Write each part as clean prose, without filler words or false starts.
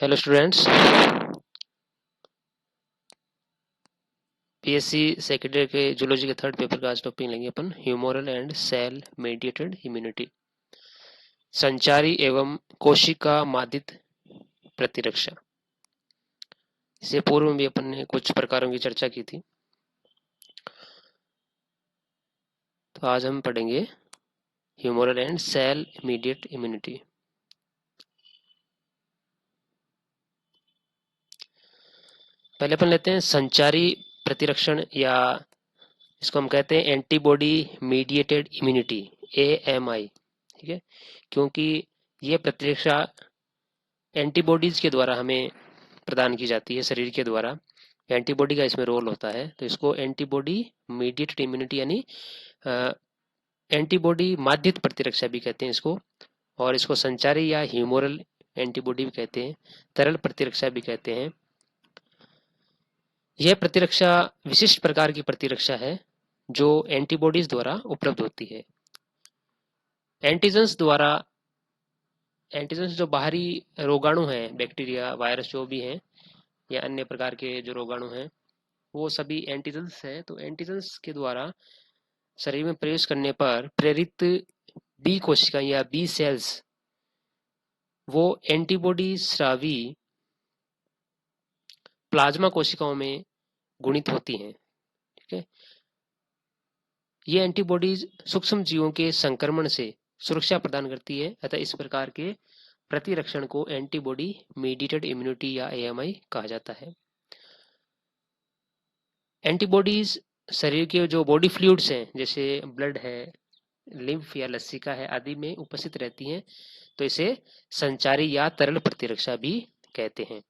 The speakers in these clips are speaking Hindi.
Hello students. पीएससी सेकेंडरी के जूलॉजी के थर्ड पेपर का आज टॉपिक लेंगे अपन humoral and cell mediated immunity, संचारी एवं कोशिका मादित प्रतिरक्षा। इससे पूर्व में भी अपन ने कुछ प्रकारों की चर्चा की थी, तो आज हम पढ़ेंगे humoral and cell mediated immunity. पहले अपन लेते हैं संचारी प्रतिरक्षण, या इसको हम कहते हैं एंटीबॉडी मीडिएटेड इम्यूनिटी, AMI। ठीक है, क्योंकि ये प्रतिरक्षा एंटीबॉडीज के द्वारा हमें प्रदान की जाती है, शरीर के द्वारा एंटीबॉडी का इसमें रोल होता है। तो इसको एंटीबॉडी मीडिएटेड इम्यूनिटी यानी एंटीबॉडी माध्यित प्रतिरक्षा भी कहते हैं इसको, और इसको संचारी या ह्यूमोरल एंटीबॉडी भी कहते हैं, तरल प्रतिरक्षा भी कहते हैं। यह प्रतिरक्षा विशिष्ट प्रकार की प्रतिरक्षा है जो एंटीबॉडीज द्वारा उपलब्ध होती है। एंटीजेंस द्वारा, एंटीजेंस जो बाहरी रोगाणु हैं, बैक्टीरिया, वायरस जो भी हैं या अन्य प्रकार के जो रोगाणु हैं, वो सभी एंटीजेंस हैं। तो एंटीजेंस के द्वारा शरीर में प्रवेश करने पर प्रेरित बी कोशिका या बी सेल्स वो एंटीबॉडी स्रावी प्लाज्मा कोशिकाओं में गुणित होती हैं। ठीक है, ये एंटीबॉडीज सूक्ष्म जीवों के संक्रमण से सुरक्षा प्रदान करती है। अतः इस प्रकार के प्रतिरक्षण को एंटीबॉडी मीडिएटेड इम्यूनिटी या AMI कहा जाता है। एंटीबॉडीज शरीर के जो बॉडी फ्लूइड्स हैं, जैसे ब्लड है, लिम्फ या लसिका है आदि में उपस्थित रहती हैं, तो इसे संचारी या तरल प्रतिरक्षा भी कहते हैं।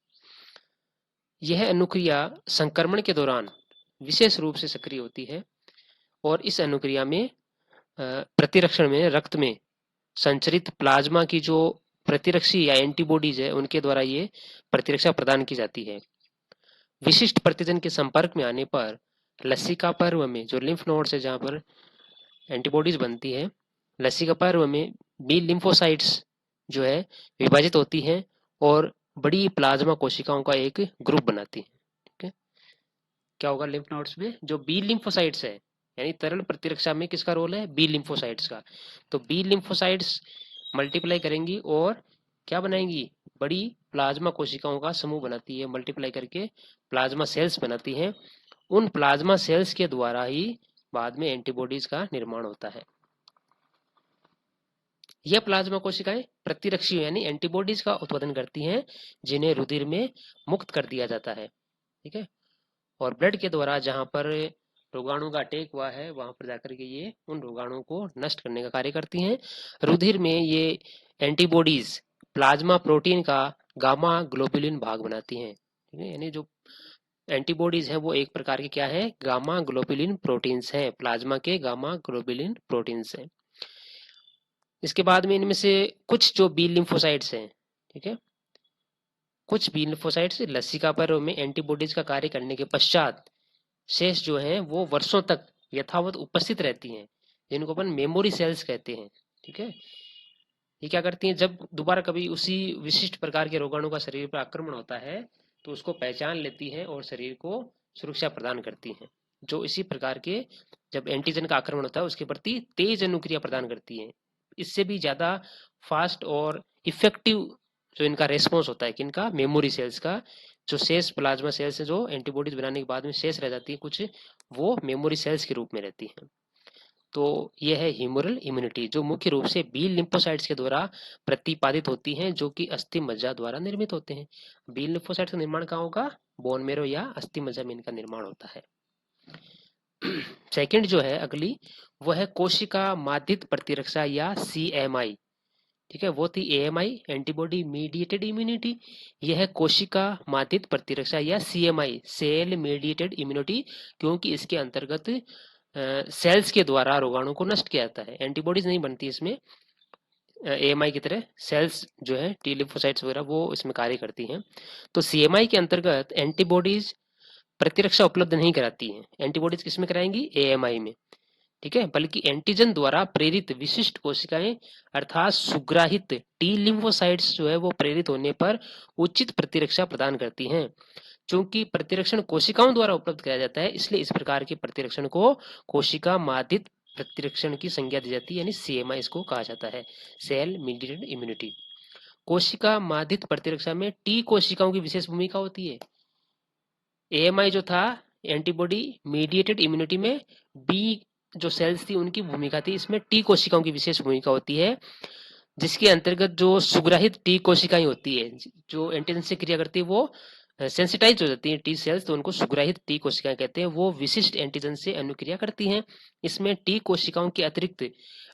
यह अनुक्रिया संक्रमण के दौरान विशेष रूप से सक्रिय होती है, और इस अनुक्रिया में प्रतिरक्षण में रक्त में संचरित प्लाज्मा की जो प्रतिरक्षी या एंटीबॉडीज है, उनके द्वारा ये प्रतिरक्षा प्रदान की जाती है। विशिष्ट प्रतिजन के संपर्क में आने पर लसिका पर्व में, जो लिम्फ नोड्स है जहाँ पर एंटीबॉडीज बनती है, लसिका पर्व में बी लिम्फोसाइट्स जो है विभाजित होती हैं और बड़ी प्लाज्मा कोशिकाओं का एक ग्रुप बनाती है। ठीक है, क्या होगा लिम्फ नोड्स में जो बी लिम्फोसाइट्स है, यानी तरल प्रतिरक्षा में किसका रोल है, बी लिम्फोसाइट्स का। तो बी लिम्फोसाइट्स मल्टीप्लाई करेंगी और क्या बनाएंगी, बड़ी प्लाज्मा कोशिकाओं का समूह बनाती है, मल्टीप्लाई करके प्लाज्मा सेल्स बनाती हैं। उन प्लाज्मा सेल्स के द्वारा ही बाद में एंटीबॉडीज का निर्माण होता है। यह प्लाज्मा कोशिकाएं प्रतिरक्षी यानी एंटीबॉडीज का उत्पादन करती हैं, जिन्हें रुधिर में मुक्त कर दिया जाता है। ठीक है, और ब्लड के द्वारा जहां पर रोगाणु का अटैक हुआ है, वहां पर जाकर के ये उन रोगाणुओं को नष्ट करने का कार्य करती हैं। रुधिर में ये एंटीबॉडीज प्लाज्मा प्रोटीन का गामा ग्लोबुलिन भाग बनाती हैं। ठीक है, यानी जो एंटीबॉडीज हैं वो एक प्रकार के क्या है, गामा ग्लोबुलिन प्रोटीन्स हैं, प्लाज्मा के गामा ग्लोबुलिन प्रोटीन्स हैं। इसके बाद में इनमें से कुछ जो बी लिम्फोसाइट्स हैं, ठीक है, कुछ बी लिम्फोसाइट्स लसिका पर्व में एंटीबॉडीज का कार्य करने के पश्चात शेष जो हैं वो वर्षों तक यथावत उपस्थित रहती हैं, जिनको अपन मेमोरी सेल्स कहते हैं। ठीक है, ये क्या करती हैं, जब दोबारा कभी उसी विशिष्ट प्रकार के रोगाणु का शरीर पर आक्रमण होता है तो उसको पहचान लेती हैं और शरीर को सुरक्षा प्रदान करती हैं। जो इसी प्रकार के जब एंटीजन का आक्रमण होता है उसके प्रति तेज अनुक्रिया प्रदान करती हैं। इससे भी ज्यादा फास्ट और इफेक्टिव जो इनका रेस्पॉन्स होता है, किनका, मेमोरी सेल्स का। जो शेष प्लाज्मा सेल्स है जो एंटीबॉडीज बनाने के बाद में शेष रह जाती है कुछ, वो मेमोरी सेल्स के रूप में रहती हैं। तो यह है ह्यूमरल इम्यूनिटी, जो मुख्य रूप से बी लिम्फोसाइट्स के द्वारा प्रतिपादित होती हैं, जो कि अस्थि मज्जा द्वारा निर्मित होते हैं। बी लिम्फोसाइट्स का निर्माण कहाँ होगा, बोन मेरो या अस्थि मज्जा में इनका निर्माण होता है। सेकंड जो है अगली, वो है कोशिका माध्यित प्रतिरक्षा या CMI। ठीक है, वो थी AMI एंटीबॉडी मीडिएटेड इम्यूनिटी, यह है कोशिका माध्यित प्रतिरक्षा या CMI सेल मीडिएटेड इम्यूनिटी, क्योंकि इसके अंतर्गत सेल्स के द्वारा रोगाणु को नष्ट किया जाता है, एंटीबॉडीज नहीं बनती इसमें। AMI की तरह सेल्स जो है टी लिम्फोसाइट्स वगैरह वो इसमें कार्य करती हैं। तो CMI के अंतर्गत एंटीबॉडीज प्रतिरक्षा उपलब्ध नहीं कराती हैं। एंटीबॉडीज किसमें कराएंगी, AMI में। ठीक है, बल्कि एंटीजन द्वारा प्रेरित विशिष्ट कोशिकाएं अर्थात सुग्राहित टी लिम्फोसाइट्स जो है वो प्रेरित होने पर उचित प्रतिरक्षा प्रदान करती हैं। चूंकि प्रतिरक्षण कोशिकाओं द्वारा उपलब्ध किया जाता है, इसलिए इस प्रकार के प्रतिरक्षण को कोशिका माध्यित प्रतिरक्षण की संज्ञा दी जाती है, यानी सीएमआई इसको कहा जाता है, सेल मीडिएटेड इम्यूनिटी। कोशिका माध्यित प्रतिरक्षा में टी कोशिकाओं की विशेष भूमिका होती है। एएमआई जो था एंटीबॉडी मीडिएटेड इम्यूनिटी में बी जो सेल्स थी उनकी भूमिका थी, इसमें टी कोशिकाओं की विशेष भूमिका होती है, जिसके अंतर्गत जो सुग्राहित टी कोशिकाएं होती है जो एंटीजन से क्रिया करती है वो सेंसिटाइज हो जाती है टी सेल्स, तो उनको सुग्राहित टी कोशिकाएं कहते हैं। वो विशिष्ट एंटीजन से अनुक्रिया करती हैं। इसमें टी कोशिकाओं के अतिरिक्त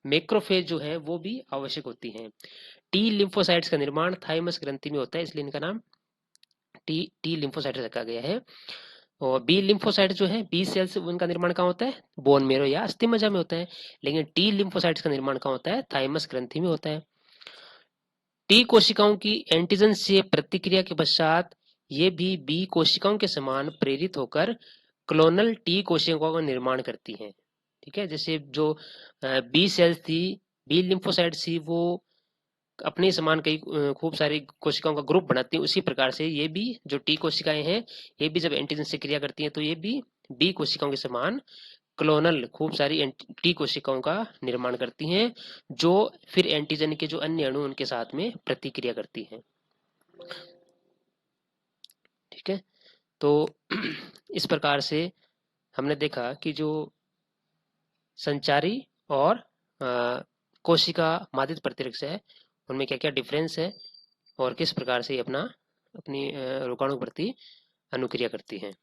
मैक्रोफेज जो है वो भी आवश्यक होती हैं। टी लिम्फोसाइट्स का निर्माण थाइमस ग्रंथि में होता है, इसलिए इनका नाम टी लिम्फोसाइट रखा गया है। और बी लिम्फोसाइट जो है बी सेल्स, उनका निर्माण कहाँ होता है? बोन मेरो या अस्थि मज्जा में होता है। लेकिन टी लिम्फोसाइट्स का निर्माण कहाँ होता है? थाइमस ग्रंथि में होता है। टी कोशिकाओं की एंटीजन से प्रतिक्रिया के पश्चात ये भी बी कोशिकाओं के समान प्रेरित होकर क्लोनल टी कोशिकाओं का निर्माण करती हैं। ठीक है, जैसे जो बी सेल्स थी, बी लिम्फोसाइट्स थी, वो अपने समान कई खूब सारी कोशिकाओं का ग्रुप बनाती हैं। उसी प्रकार से ये भी जो टी कोशिकाएं हैं, ये भी जब एंटीजन से क्रिया करती हैं तो ये भी बी कोशिकाओं के समान क्लोनल खूब सारी टी कोशिकाओं का निर्माण करती हैं, जो फिर एंटीजन के जो अन्य अणु उनके साथ में प्रतिक्रिया करती हैं। ठीक है, तो इस प्रकार से हमने देखा कि जो संचारी और कोशिका माध्यित प्रतिरक्षा है उनमें क्या क्या डिफरेंस है और किस प्रकार से ये अपनी रोगाणु प्रति अनुक्रिया करती हैं।